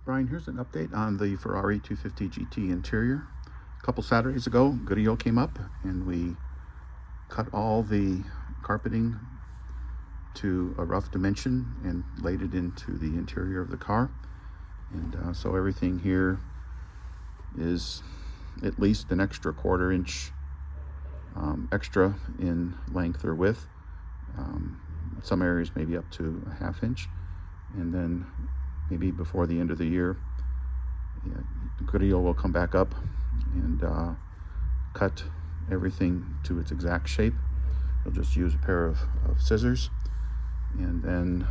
Brian, here's an update on the Ferrari 250 GT interior. A couple Saturdays ago, Goodyear came up and we cut all the carpeting to a rough dimension and laid it into the interior of the car. And so everything here is at least an extra quarter-inch extra in length or width. Some areas maybe up to a half-inch. And then maybe before the end of the year, Goodyear will come back up and cut everything to its exact shape. He'll just use a pair of scissors, and then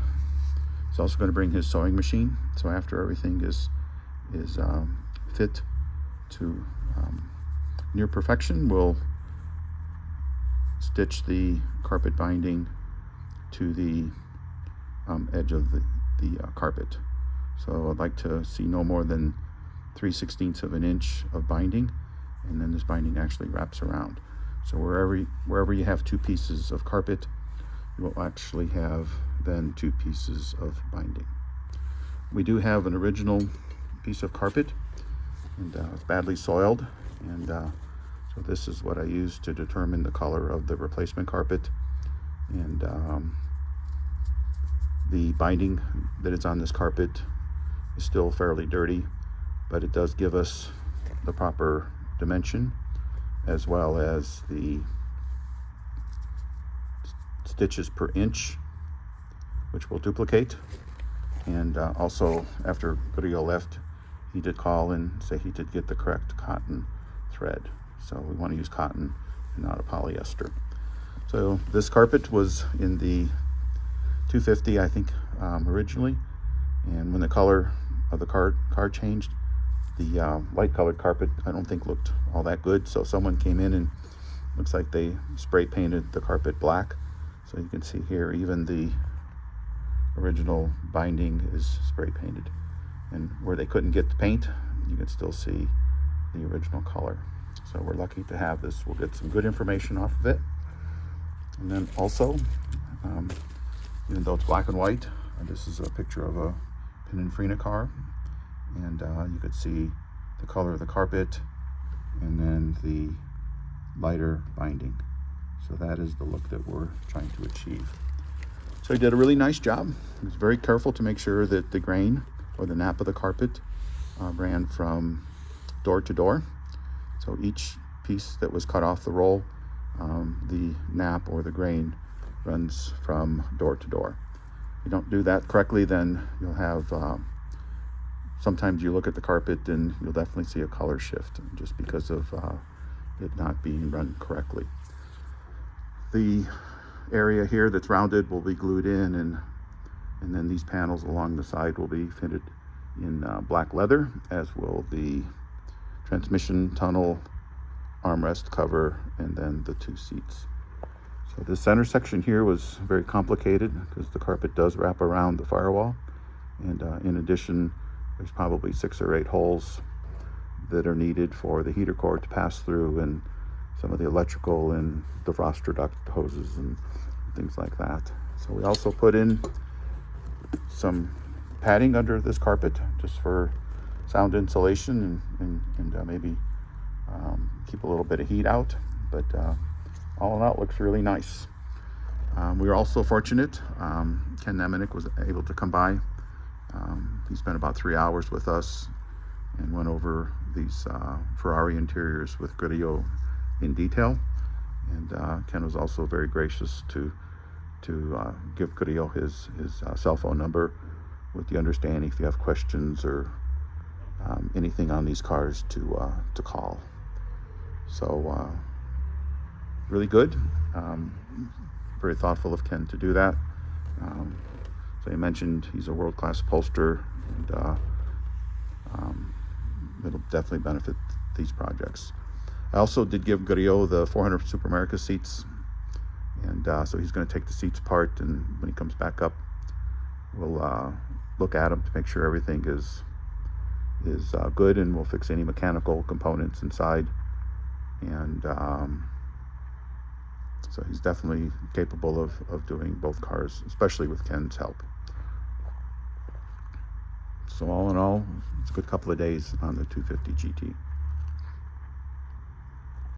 he's also going to bring his sewing machine. So after everything is fit to near perfection, we'll stitch the carpet binding to the edge of the carpet. So I'd like to see no more than 3/16 of an inch of binding, and then this binding actually wraps around. So wherever you have two pieces of carpet, you will actually have then two pieces of binding. We do have an original piece of carpet, and it's badly soiled, and so this is what I use to determine the color of the replacement carpet. And the binding that is on this carpet is still fairly dirty, but it does give us the proper dimension as well as the stitches per inch, which we'll duplicate. And also, after Goodyear left, he did call and say he did get the correct cotton thread. So we want to use cotton and not a polyester. So this carpet was in the 250, I think, originally, and when the color of the car changed, the light colored carpet I don't think looked all that good. So someone came in and looks like they spray painted the carpet black. So you can see here, even the original binding is spray painted, and where they couldn't get the paint, you can still see the original color. So we're lucky to have this. We'll get some good information off of it. And then also, even though it's black and white, this is a picture of a Pininfarina car, and you could see the color of the carpet and then the lighter binding. So that is the look that we're trying to achieve. So he did a really nice job. He was very careful to make sure that the grain or the nap of the carpet ran from door to door. So each piece that was cut off the roll, the nap or the grain runs from door to door. If you don't do that correctly, then you'll have sometimes you look at the carpet and you'll definitely see a color shift just because of it not being run correctly. The area here that's rounded will be glued in, and then these panels along the side will be fitted in black leather, as will the transmission tunnel, armrest cover, and then the two seats. So the center section here was very complicated because the carpet does wrap around the firewall, and in addition, there's probably 6 or 8 holes that are needed for the heater core to pass through, and some of the electrical and defroster duct hoses and things like that. So we also put in some padding under this carpet just for sound insulation and maybe keep a little bit of heat out. But all in all, it looks really nice. We were also fortunate. Ken Nemanick was able to come by. He spent about 3 hours with us and went over these Ferrari interiors with Goodyear in detail. And Ken was also very gracious to give Goodyear his cell phone number, with the understanding if you have questions or anything on these cars to call. So really good. Very thoughtful of Ken to do that. So he mentioned he's a world-class upholsterer, and it'll definitely benefit these projects. I also did give Goodyear the 400 Super America seats, and so he's going to take the seats apart, and when he comes back up, we'll look at them to make sure everything is good, and we'll fix any mechanical components inside. And so he's definitely capable of doing both cars, especially with Ken's help. So all in all, it's a good couple of days on the 250 GT.